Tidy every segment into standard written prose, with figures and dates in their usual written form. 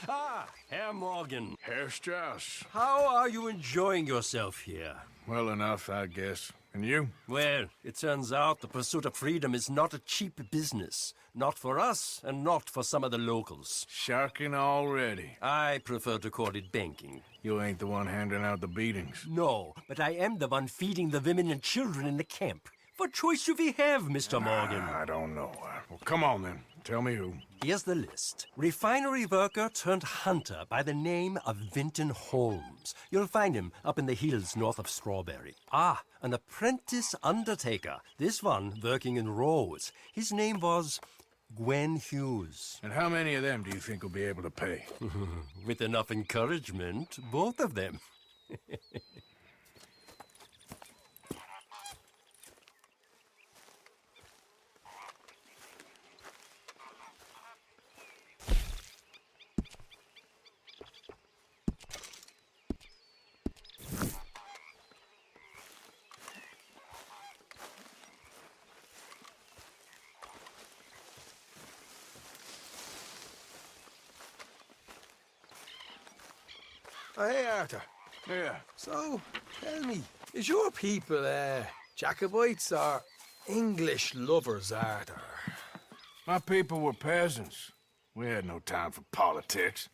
Ah, Herr Morgan. Herr Strauss. How are you enjoying yourself here? Well enough, I guess. And you? Well, it turns out the pursuit of freedom is not a cheap business. Not for us, and not for some of the locals. Sharking already. I prefer to call it banking. You ain't the one handing out the beatings. No, but I am the one feeding the women and children in the camp. What choice do we have, Mr. Morgan? I don't know. Well, come on then. Tell me who. Here's the list. Refinery worker turned hunter by the name of Vinton Holmes. You'll find him up in the hills north of Strawberry. Ah, an apprentice undertaker. This one working in roads. His name was Gwen Hughes. And how many of them do you think will be able to pay? With enough encouragement, both of them. Oh, hey, Arthur. Yeah. So, tell me, is your people, Jacobites or English lovers, Arthur? My people were peasants. We had no time for politics.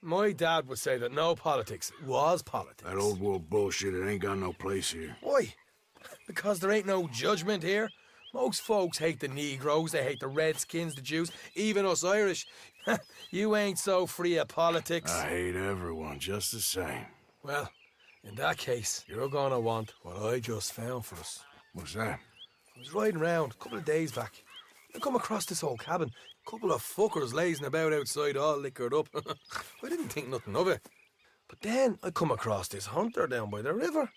My dad would say that no politics was politics. That old world bullshit, it ain't got no place here. Why? Because there ain't no judgment here. Most folks hate the Negroes, they hate the Redskins, the Jews, even us Irish. You ain't so free of politics. I hate everyone just the same. Well, in that case, you're gonna want what I just found for us. What's that? I was riding around a couple of days back. I come across this old cabin. Couple of fuckers lazing about outside all liquored up. I didn't think nothing of it. But then I come across this hunter down by the river.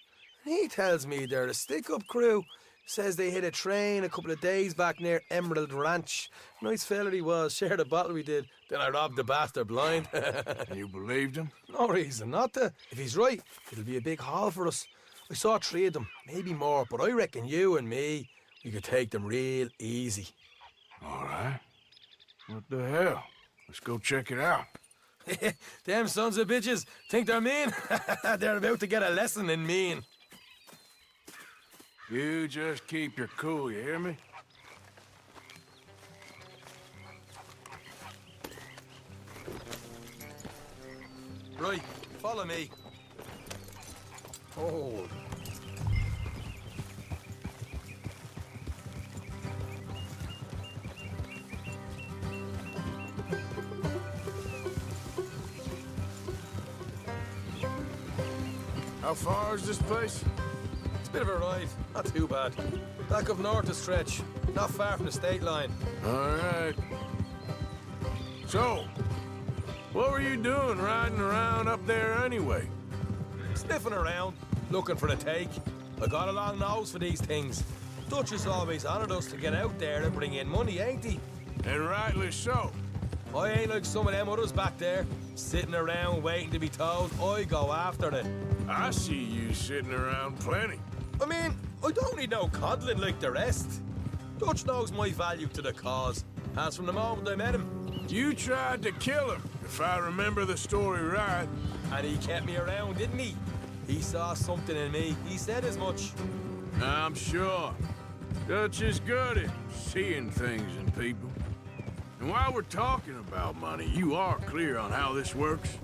And he tells me they're a stick-up crew. Says they hit a train a couple of days back near Emerald Ranch. Nice fella he was, shared a bottle we did. Then I robbed the bastard blind. You believed him? No reason not to. If he's right, it'll be a big haul for us. I saw 3 of them, maybe more, but I reckon you and me, we could take them real easy. All right. What the hell? Let's go check it out. Them sons of bitches think they're mean. They're about to get a lesson in mean. You just keep your cool, you hear me? Right, follow me. Hold. How far is this place? It's a bit of a ride, not too bad. Back up north a stretch, not far from the state line. All right. So, what were you doing riding around up there anyway? Sniffing around, looking for the take. I got a long nose for these things. Dutch has always honoured us to get out there and bring in money, ain't he? And rightly so. I ain't like some of them others back there, sitting around waiting to be told. I go after it. I see you sitting around plenty. I mean, I don't need no coddling like the rest. Dutch knows my value to the cause, as from the moment I met him. You tried to kill him, if I remember the story right. And he kept me around, didn't he? He saw something in me. He said as much. I'm sure. Dutch is good at seeing things in people. And while we're talking about money, you are clear on how this works?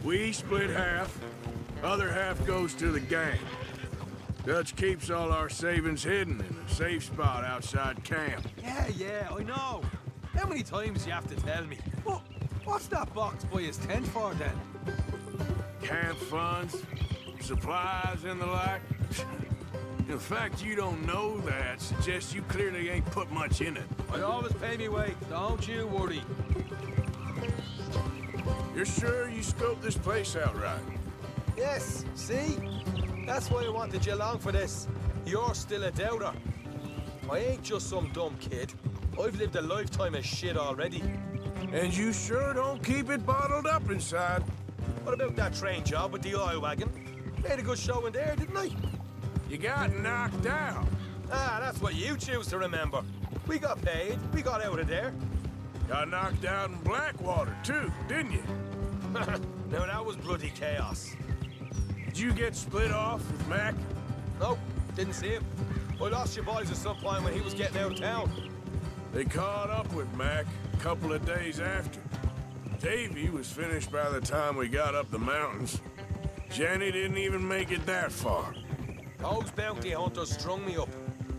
We split half, other half goes to the gang. Dutch keeps all our savings hidden in a safe spot outside camp. Yeah, I know. How many times do you have to tell me? What's that box by his tent for, then? Camp funds, supplies, and the like. The fact you don't know that suggests you clearly ain't put much in it. I always pay me weight, don't you worry. You're sure you scoped this place out right? Yes, see? That's why I wanted you along for this. You're still a doubter. I ain't just some dumb kid. I've lived a lifetime of shit already. And you sure don't keep it bottled up inside. What about that train job with the oil wagon? Made a good show in there, didn't I? You got knocked out. Ah, that's what you choose to remember. We got paid. We got out of there. Got knocked out in Blackwater, too, didn't you? Now that was bloody chaos. Did you get split off with Mac? Nope, didn't see him. I lost your boys at some point when he was getting out of town. They caught up with Mac a couple of days after. Davy was finished by the time we got up the mountains. Jenny didn't even make it that far. Those bounty hunters strung me up,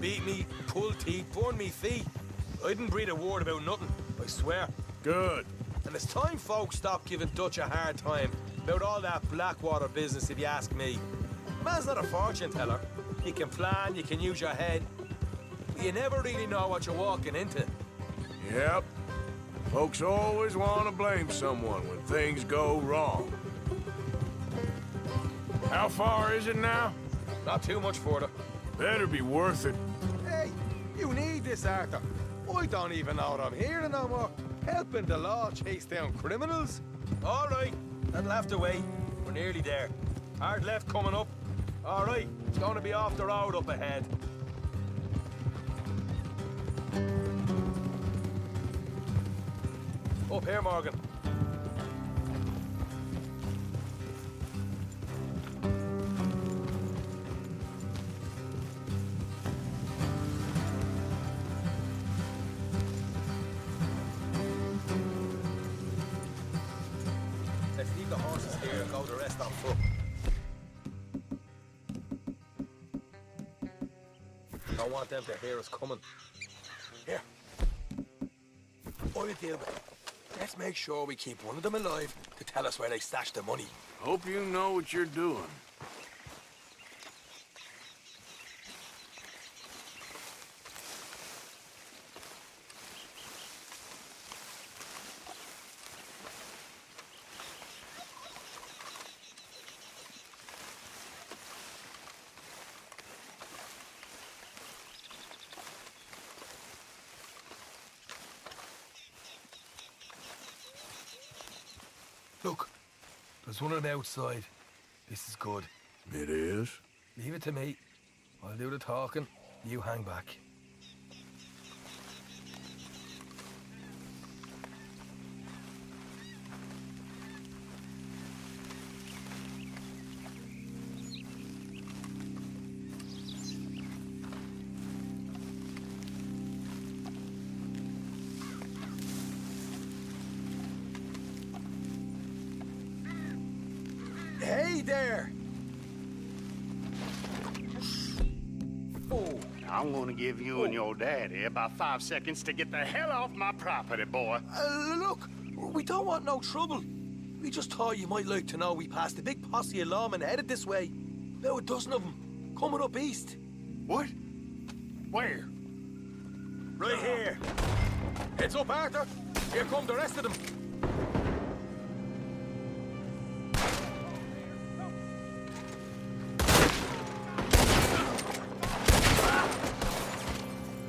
beat me, pulled teeth, burned me feet. I didn't breathe a word about nothing, I swear. Good. And it's time folks stop giving Dutch a hard time about all that Blackwater business, if you ask me. Man's not a fortune teller. You can plan, you can use your head, but you never really know what you're walking into. Yep. Folks always want to blame someone when things go wrong. How far is it now? Not too much further. Better be worth it. Hey, you need this, Arthur. I don't even know what I'm hearing no more. Helping the law chase down criminals? All right, that'll have to wait. We're nearly there. Hard left coming up. All right, it's going to be off the road up ahead. Up here, Morgan. Let's leave the horses here and go the rest on foot. Don't want them to hear us coming. Here. I'll deal with it. Let's make sure we keep one of them alive to tell us where they stashed the money. Hope you know what you're doing. Look, there's one on the outside. This is good. It is? Leave it to me. I'll do the talking. You hang back. Hey there! Oh. I'm gonna give you and your daddy about 5 seconds to get the hell off my property, boy. Look, we don't want no trouble. We just thought you might like to know we passed a big posse of lawmen headed this way. About a dozen of them, coming up east. What? Where? Right here. Heads up, Arthur. Here come the rest of them.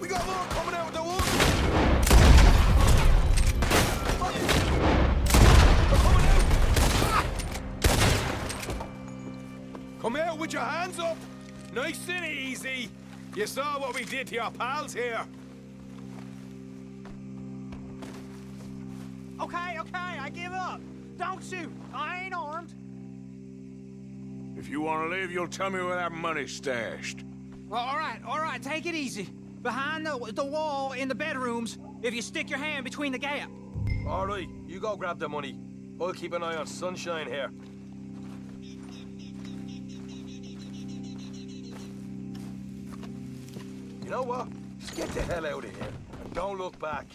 We got more coming out of the woods. They're coming out. Come out with your hands up. Nice and easy. You saw what we did to your pals here. Okay, I give up. Don't shoot. I ain't armed. If you want to live, you'll tell me where that money's stashed. Well, all right, take it easy. Behind the wall in the bedrooms, if you stick your hand between the gap. All right, you go grab the money. I'll keep an eye on Sunshine here. You know what? Just get the hell out of here and don't look back.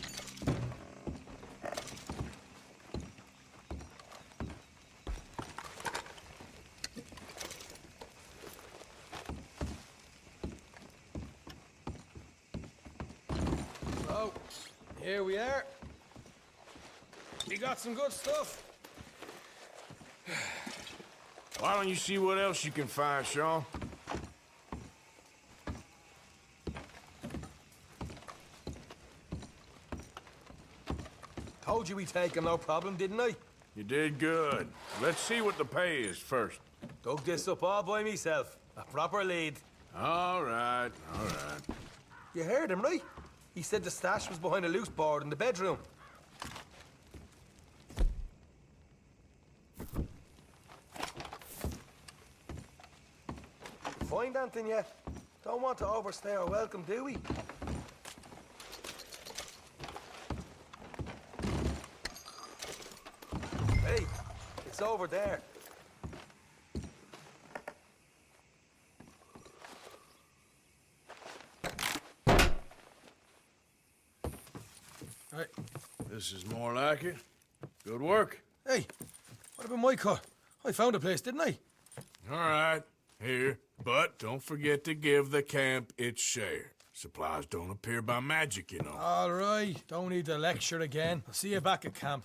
So, here we are. We got some good stuff. Why don't you see what else you can find, Sean? Told you we'd take him, no problem, didn't I? You did good. Let's see what the pay is first. Dug this up all by myself. A proper lead. All right. You heard him, right? He said the stash was behind a loose board in the bedroom. anything yet. Don't want to overstay our welcome, do we? Hey, it's over there. Hey, this is more like it. Good work. Hey, what about my car? I found a place, didn't I? All right, here. But don't forget to give the camp its share. Supplies don't appear by magic, you know. All right, don't need the lecture again. I'll see you back at camp.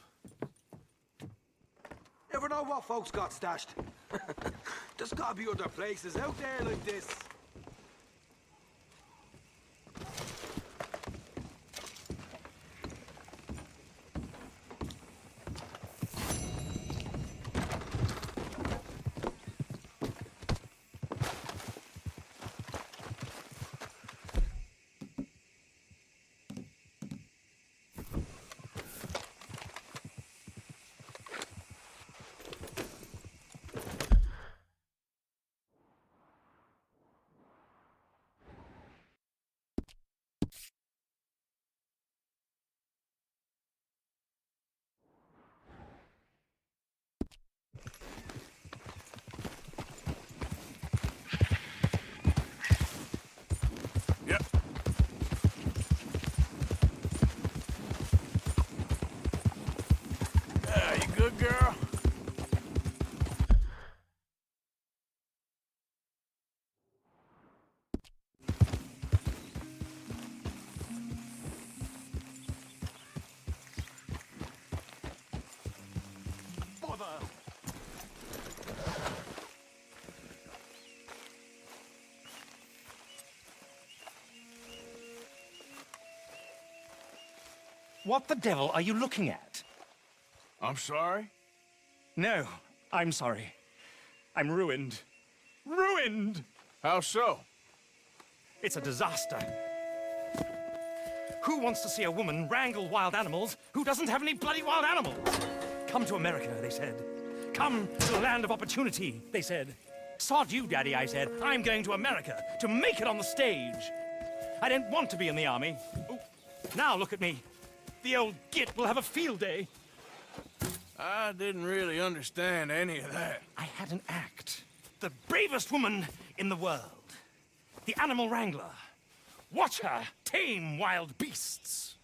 Never know what folks got stashed. There's gotta be other places out there like this. Yep. You good, girl? What the devil are you looking at? I'm sorry? No, I'm sorry. I'm ruined. Ruined! How so? It's a disaster. Who wants to see a woman wrangle wild animals who doesn't have any bloody wild animals? Come to America, they said. Come to the land of opportunity, they said. Sod you, Daddy, I said. I'm going to America to make it on the stage. I don't want to be in the army. Oh, now look at me. The old git will have a field day. I didn't really understand any of that. I had an act. The bravest woman in the world. The animal wrangler. Watch her tame wild beasts.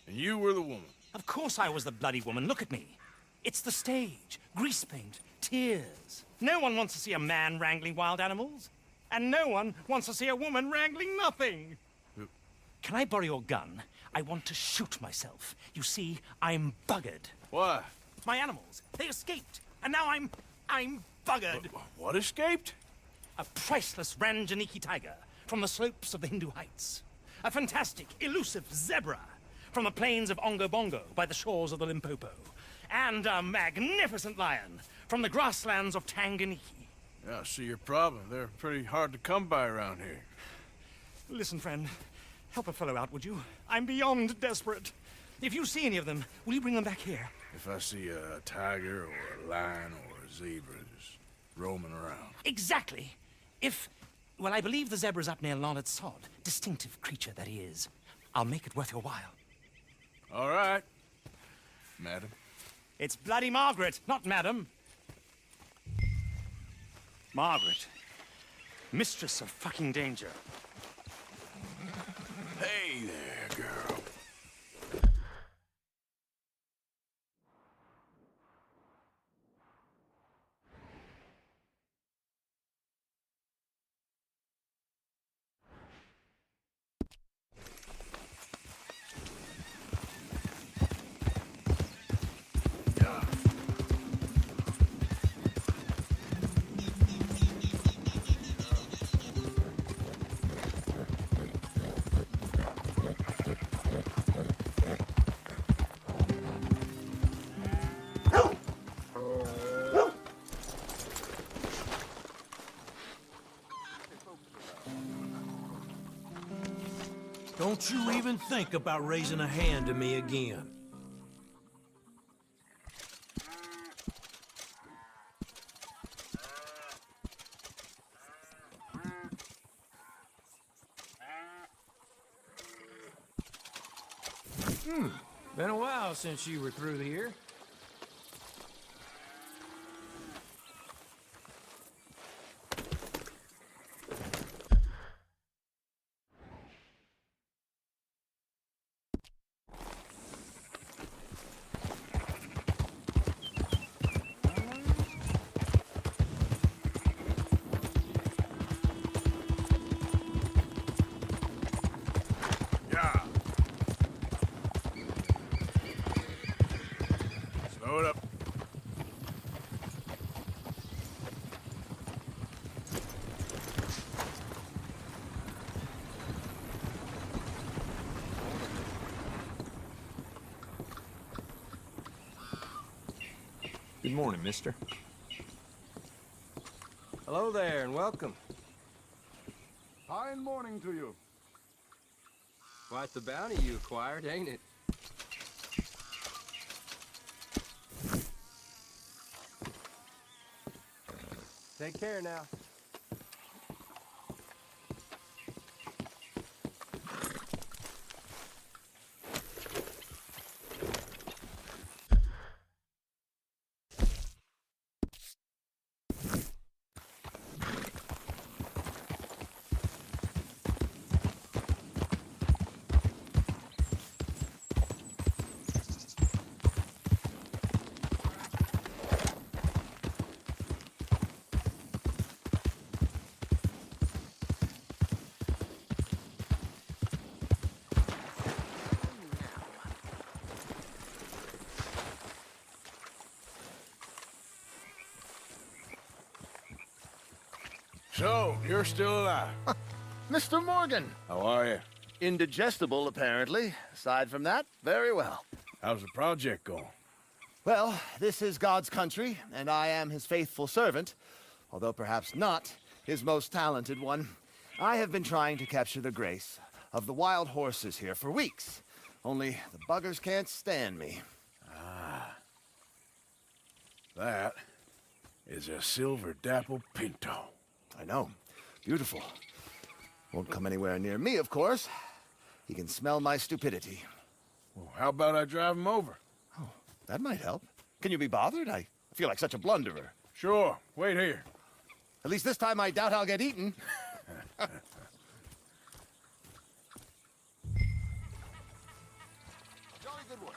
And you were the woman. Of course I was the bloody woman. Look at me. It's the stage. Grease paint. Tears. No one wants to see a man wrangling wild animals. And no one wants to see a woman wrangling nothing. Can I borrow your gun? I want to shoot myself. You see, I'm buggered. Why? My animals, they escaped. And now I'm buggered. What escaped? A priceless Ranjaniki tiger from the slopes of the Hindu Heights. A fantastic, elusive zebra from the plains of Ongo Bongo by the shores of the Limpopo. And a magnificent lion from the grasslands of Tanganyika. Yeah, I see your problem. They're pretty hard to come by around here. Listen, friend. Help a fellow out, would you? I'm beyond desperate. If you see any of them, will you bring them back here? If I see a tiger or a lion or a zebra just roaming around. Exactly. Well, I believe the zebra's up near Larned Sod. Distinctive creature that he is. I'll make it worth your while. All right, madam. It's bloody Margaret, not madam. Margaret. Mistress of fucking danger. Hey there, girl. Don't you even think about raising a hand to me again. Been a while since you were through here. Yeah. Slow it up. Good morning, mister. Hello there, and welcome. Fine morning to you. Quite the bounty you acquired, ain't it? Take care now. So, you're still alive. Mr. Morgan. How are you? Indigestible, apparently. Aside from that, very well. How's the project going? Well, this is God's country, and I am his faithful servant, although perhaps not his most talented one. I have been trying to capture the grace of the wild horses here for weeks. Only the buggers can't stand me. That is a silver dapple pinto. I know. Beautiful. Won't come anywhere near me, of course. He can smell my stupidity. Well, how about I drive him over? Oh, that might help. Can you be bothered? I feel like such a blunderer. Sure. Wait here. At least this time I doubt I'll get eaten. Jolly good work.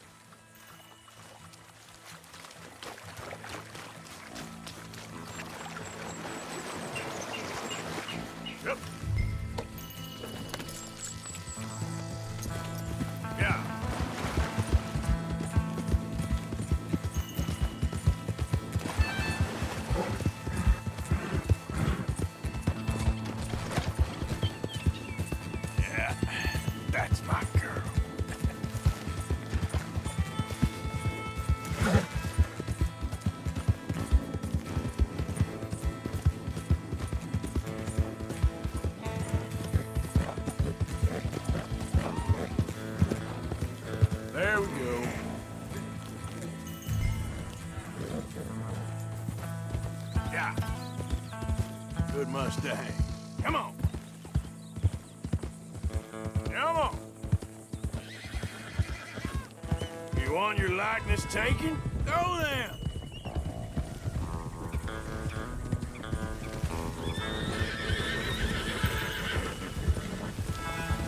Yep. Yeah. Yeah, that's my girl. There we go. Yeah. Good Mustang. Come on. Come on. You want your likeness taken? Go then.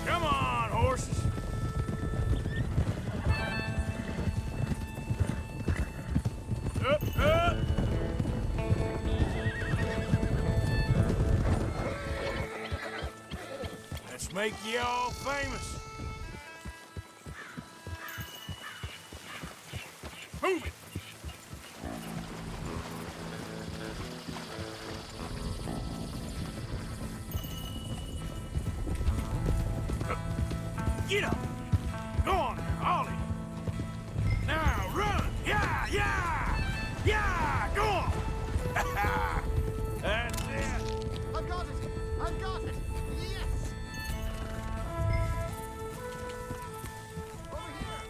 Come on, horses. Up, up. Let's make you all famous. Move it. Get up. Go on there, Ollie. Now run. Yeah, yeah. Yeah, go on. That's it. I've got it! I've got it! Yes! Over here!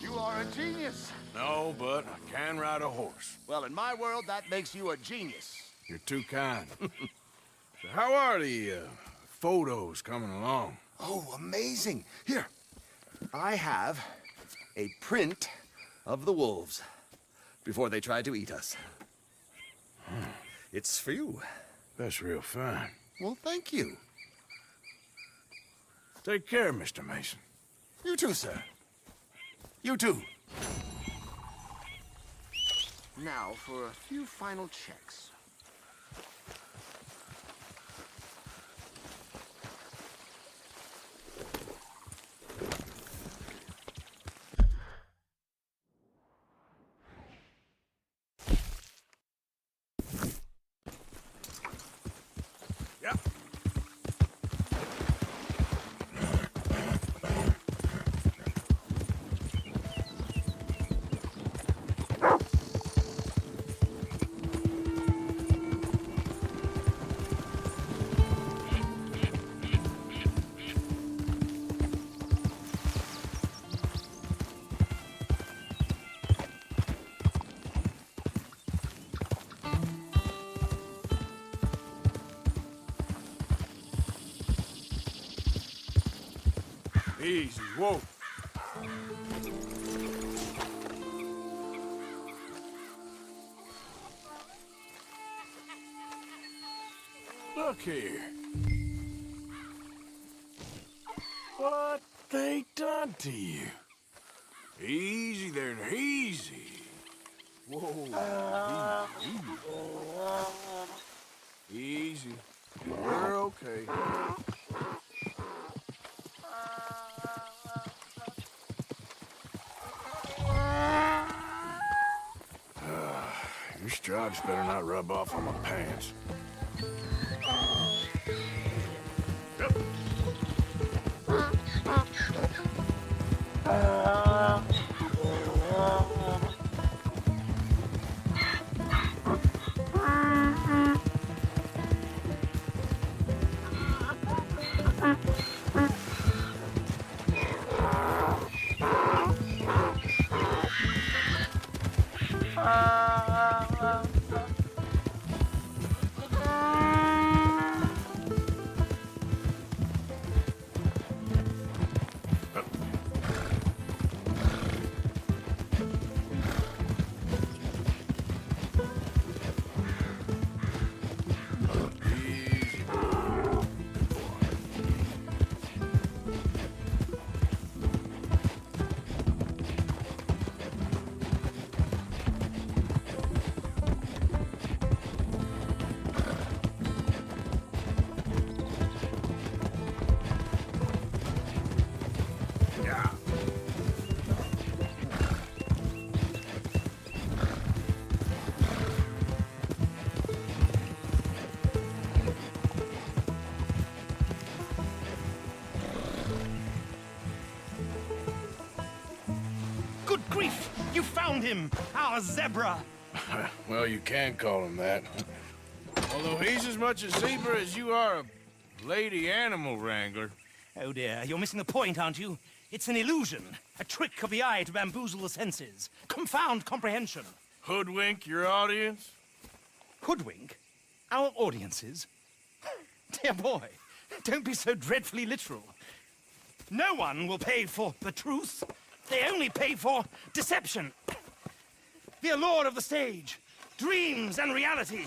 You are a genius. No, but I can ride a horse. Well, in my world, that makes you a genius. You're too kind. So how are the photos coming along? Oh, amazing. Here, I have a print of the wolves before they tried to eat us. It's for you. That's real fine. Well, thank you. Take care, Mr. Mason. You too, sir. You too. Now for a few final checks. Yep. Easy, whoa. Look here. What they done to you? Easy there, easy. Whoa. Easy. We're okay. Your stripes better not rub off on my pants. Yep. Good grief! You found him! Our zebra! Well, you can call him that. Although he's as much a zebra as you are a lady animal wrangler. Oh dear, you're missing the point, aren't you? It's an illusion. A trick of the eye to bamboozle the senses. Confound comprehension. Hoodwink your audience? Hoodwink? Our audiences? Dear boy, don't be so dreadfully literal. No one will pay for the truth. They only pay for deception. The allure of the stage, dreams and reality.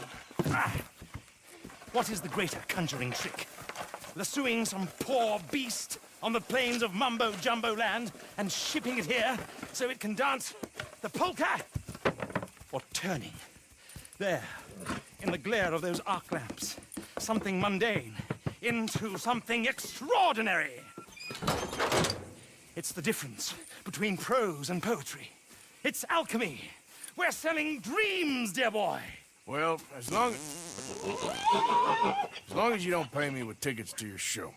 What is the greater conjuring trick? Lassoing some poor beast on the plains of mumbo-jumbo land and shipping it here so it can dance the polka? Or turning, there, in the glare of those arc lamps, something mundane into something extraordinary? It's the difference between prose and poetry. It's alchemy. We're selling dreams, dear boy. Well, as long as you don't pay me with tickets to your show.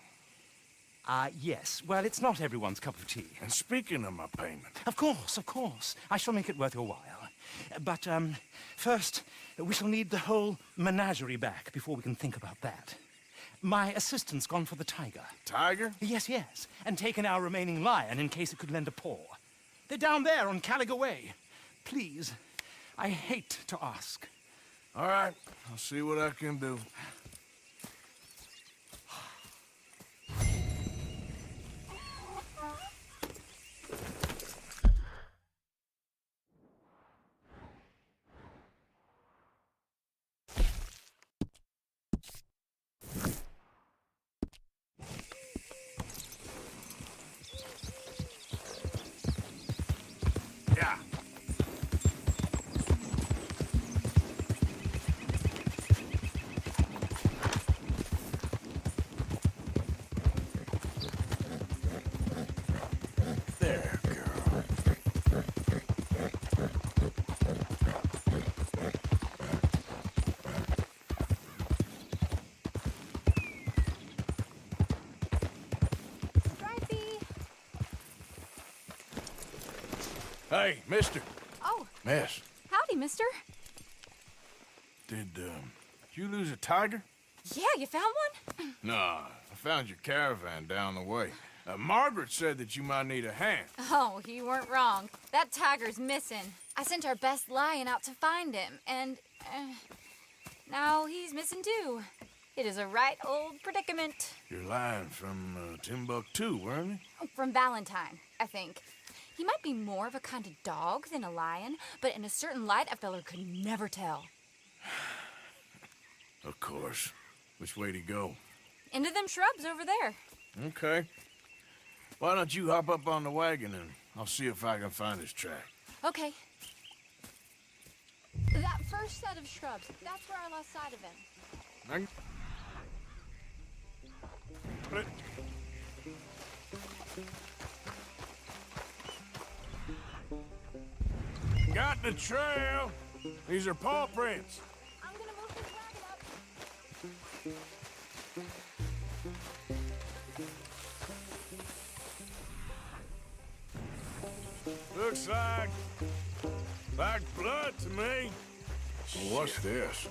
Yes. Well, it's not everyone's cup of tea. And speaking of my payment... Of course. I shall make it worth your while. But, first, we shall need the whole menagerie back before we can think about that. My assistant's gone for the tiger. Tiger? Yes. And taken our remaining lion in case it could lend a paw. They're down there on Caliga Way. Please, I hate to ask. All right, I'll see what I can do. Yeah. There, girl. Hey, mister. Oh, Miss, howdy, mister. did you lose a tiger? Yeah, you found one? Nah, I found your caravan down the way. Margaret said that you might need a hand. Oh, you weren't wrong. That tiger's missing. I sent our best lion out to find him, and now he's missing too. It is a right old predicament. You're lying from Timbuktu, weren't you? From Valentine, I think. He might be more of a kind of dog than a lion, but in a certain light, a feller could never tell. Of course. Which way to go? Into them shrubs over there. Okay. Why don't you hop up on the wagon and I'll see if I can find his track. Okay. That first set of shrubs, that's where I lost sight of him. Got the trail. These are paw prints. I'm gonna move this wagon up. Looks like blood to me. Well, what's this?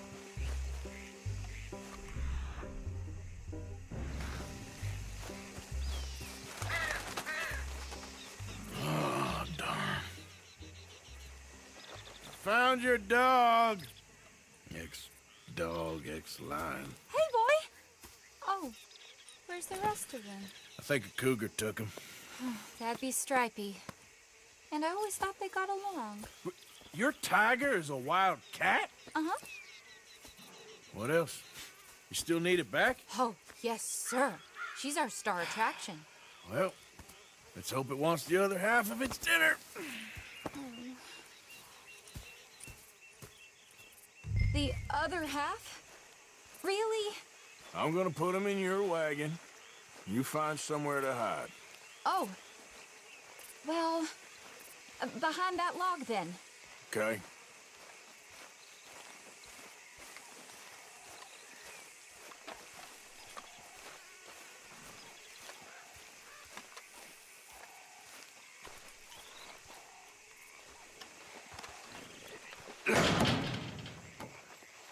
Oh, darn. Found your dog. Ex-dog, ex-lion. Hey, boy! Oh, where's the rest of them? I think a cougar took him. That'd be Stripey. And I always thought they got along. Your tiger is a wild cat? Uh-huh. What else? You still need it back? Oh, yes, sir. She's our star attraction. Well, let's hope it wants the other half of its dinner. The other half? Really? I'm gonna put him in your wagon. You find somewhere to hide. Oh. Well, behind that log, then. Okay?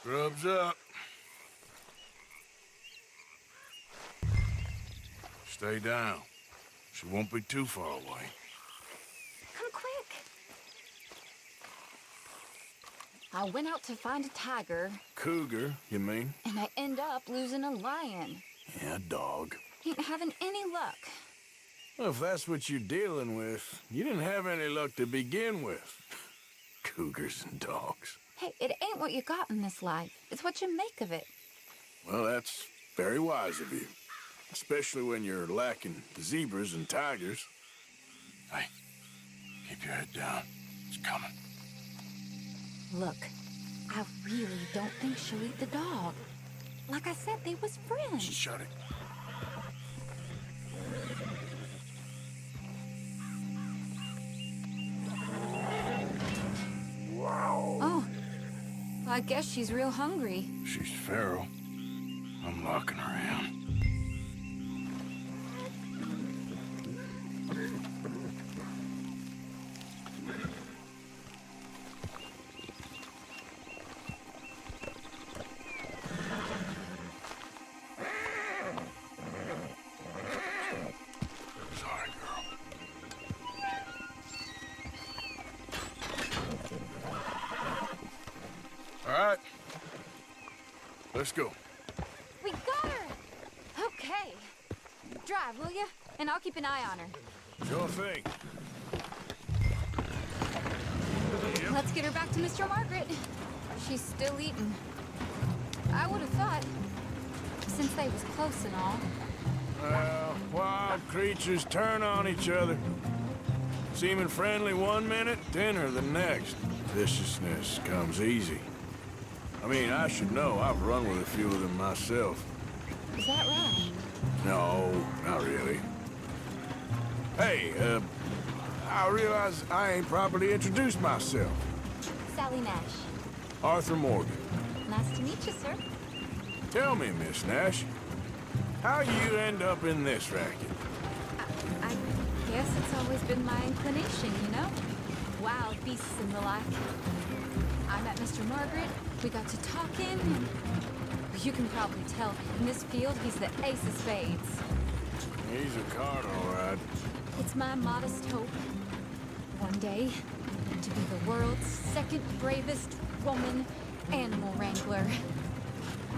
Grub's up. Stay down. She won't be too far away. Come quick. I went out to find a tiger, Cougar, you mean? and I end up losing a lion. Yeah, dog. Ain't having any luck. Well, if that's what you're dealing with, you didn't have any luck to begin with. Cougars and dogs. Hey, it ain't what you got in this life. It's what you make of it. Well, that's very wise of you. Especially when you're lacking zebras and tigers. Hey, keep your head down. It's coming. Look, I really don't think she'll eat the dog. Like I said, they was friends. Shut it. Oh, I guess she's real hungry. She's feral. I'm locking her in. Sorry, girl. right. Let's go. We got her! Okay. Drive, will you? And I'll keep an eye on her. Sure thing. Let's get her back to Mr. Margaret. She's still eating. I would have thought, since they was close and all. Well, wild creatures turn on each other. Seeming friendly one minute, dinner the next. Viciousness comes easy. I mean, I should know. I've run with a few of them myself. Is that right? No, not really. Hey, I realize I ain't properly introduced myself. Sally Nash. Arthur Morgan. Nice to meet you, sir. Tell me, Miss Nash, how you end up in this racket? I guess it's always been my inclination, you know? Wild beasts and the like. I met Mr. Margaret, we got to talking, and you can probably tell, in this field, he's the ace of spades. He's a card, all right. It's my modest hope, one day, to be the world's second bravest woman animal wrangler.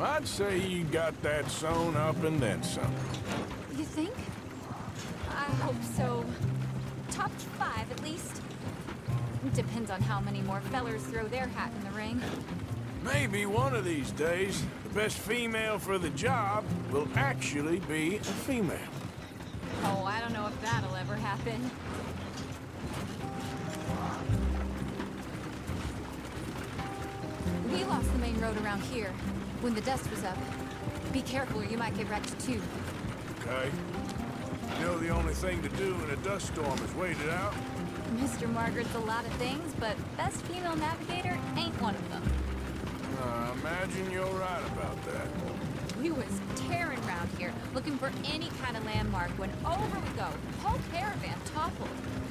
I'd say you got that sewn up and then some. You think? I hope so. Top 5, at least. Depends on how many more fellers throw their hat in the ring. Maybe one of these days, the best female for the job will actually be a female. Oh, I don't know if that'll ever happen. We lost the main road around here when the dust was up. Be careful or you might get wrecked too. Okay. You know the only thing to do in a dust storm is wait it out? Mr. Margaret's a lot of things, but best female navigator ain't one of them. I imagine you're right about that. We was tearing around here, looking for any kind of landmark when over we go. Whole caravan toppled.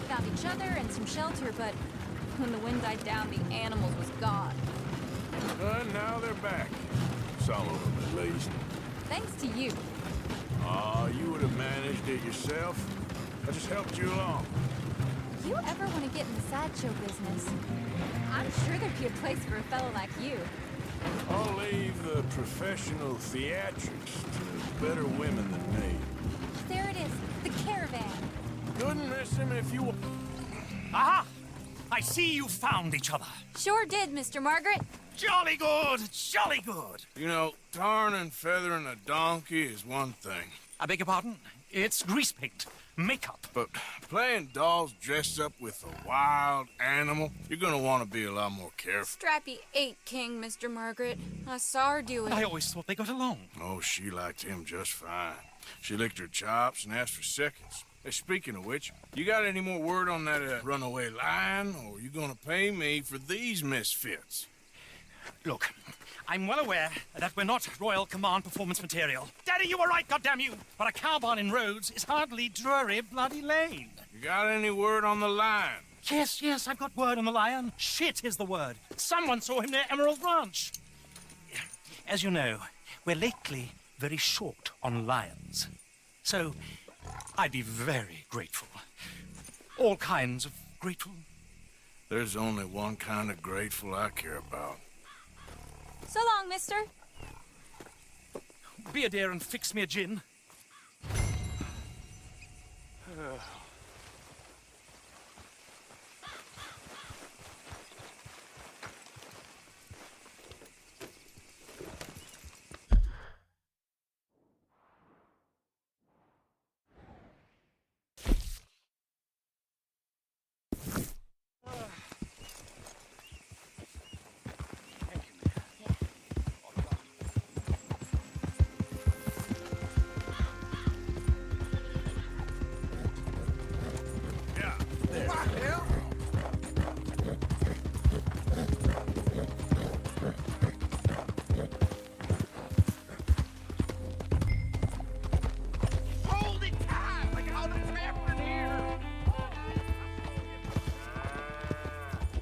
Found each other and some shelter, but when the wind died down, the animals was gone. And now they're back. Some of them, at least. Thanks to you. You would have managed it yourself. I just helped you along. You ever want to get in the sideshow business? I'm sure there'd be a place for a fellow like you. I'll leave the professional theatrics to better women than me. There it is, the caravan. Couldn't miss him if you... Aha! I see you found each other. Sure did, Mr. Margaret. Jolly good, jolly good. You know, tarring and feathering a donkey is one thing. I beg your pardon? It's grease paint, makeup. But playing dolls dressed up with a wild animal, you're gonna want to be a lot more careful. Strappy ain't king, Mr. Margaret. I saw her do it. I always thought they got along. Oh, she liked him just fine. She licked her chops and asked for seconds. Hey, speaking of which, you got any more word on that runaway lion, or you gonna pay me for these misfits? Look, I'm well aware that we're not Royal Command performance material. Daddy, you were right, goddamn you! But a cow barn in Rhodes is hardly Drury Bloody Lane. You got any word on the lion? Yes, I've got word on the lion. Shit is the word. Someone saw him near Emerald Ranch. As you know, we're lately very short on lions. So, I'd be very grateful. All kinds of grateful. There's only one kind of grateful I care about. So long, mister. Be a dear and fix me a gin.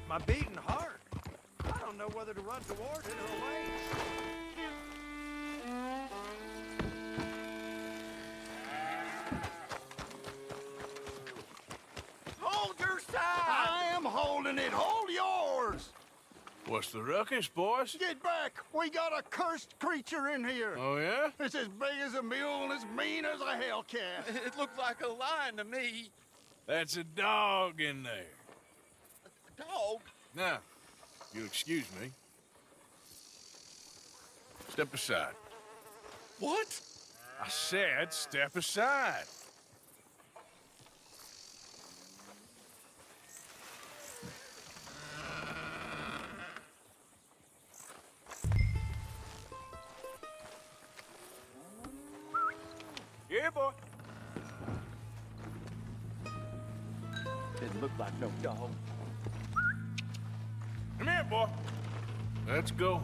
My beating heart. I don't know whether to run toward it or away. Hold your side! I am holding it. Hold yours! What's the ruckus, boys? Get back! We got a cursed creature in here. Oh, yeah? It's as big as a mule and as mean as a hellcat. It looked like a lion to me. That's a dog in there. Dog? Now, you'll excuse me. Step aside. What? I said step aside. Yeah, boy. Didn't look like no dog. Come here, boy. Let's go.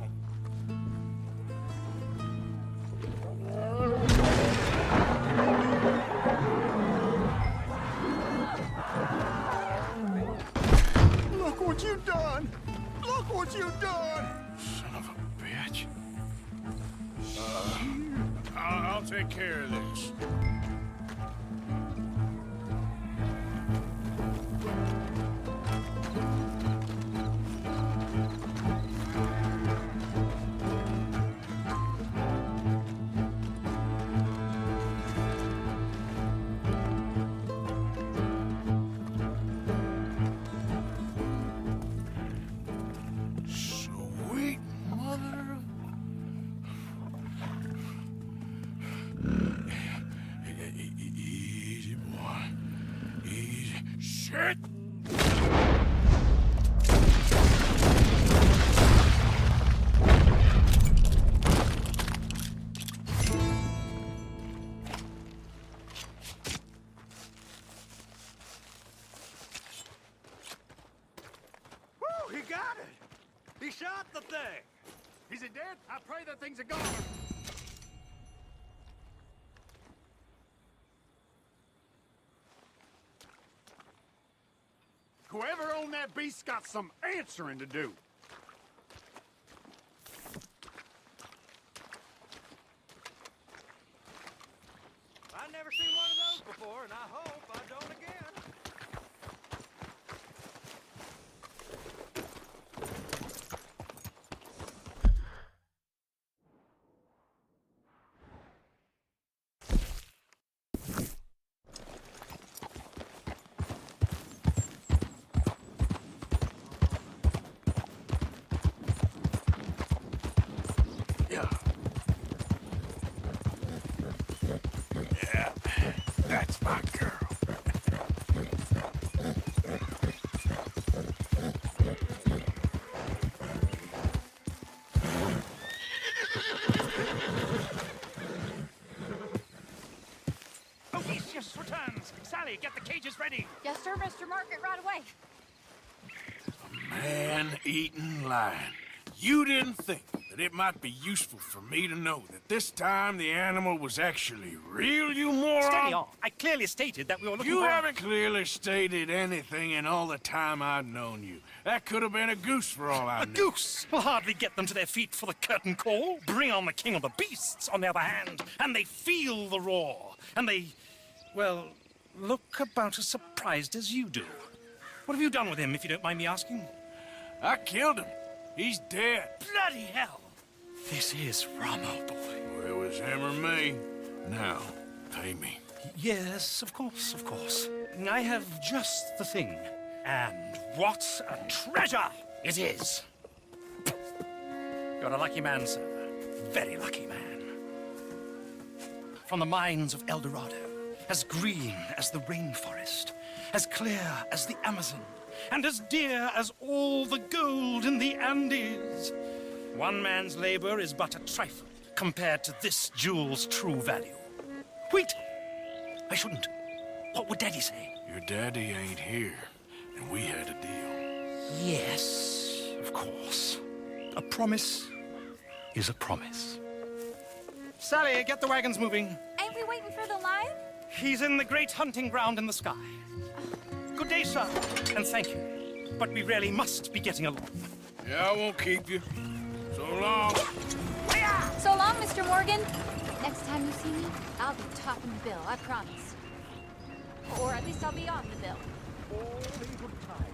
Look what you done! Look what you done! Son of a bitch. I'll take care of this. Sweet mother of... Easy, boy. Easy. Shit! Woo! He got it! He shot the thing! Is it dead? I pray that thing's a goner. Whoever owned that beast's got some answering to do. I've never seen one of those before, and I hope I don't again. Yeah. Yeah, that's my girl. Odysseus returns. Sally, get the cages ready. Yes, sir, Mr. Margaret, right away. Man-eating lion. You didn't think that it might be useful for me to know that this time the animal was actually real, you moron? Steady on. I clearly stated that we were looking You for... haven't clearly stated anything in all the time I've known you. That could have been a goose for all I A knew. goose will hardly get them to their feet for the curtain call. Bring on the king of the beasts, on the other hand, and they feel the roar. And they, well, look about as surprised as you do. What have you done with him, if you don't mind me asking? I killed him. He's dead. Bloody hell! This is Ramo, boy. Well, it was him or me. Now, pay me. Yes, of course, of course. I have just the thing. And what a treasure it is! You're a lucky man, sir. Very lucky man. From the mines of El Dorado, as green as the rainforest, as clear as the Amazon, and as dear as all the gold in the Andes. One man's labor is but a trifle compared to this jewel's true value. Wait! I shouldn't. What would Daddy say? Your daddy ain't here, and we had a deal. Yes, of course. A promise is a promise. Sally, get the wagons moving. Ain't we waiting for the lion? He's in the great hunting ground in the sky. Good day, sir, and thank you. But we really must be getting along. Yeah, I won't keep you. So long. So long, Mr. Morgan. Next time you see me, I'll be topping the bill, I promise. Or at least I'll be on the bill. All in good time.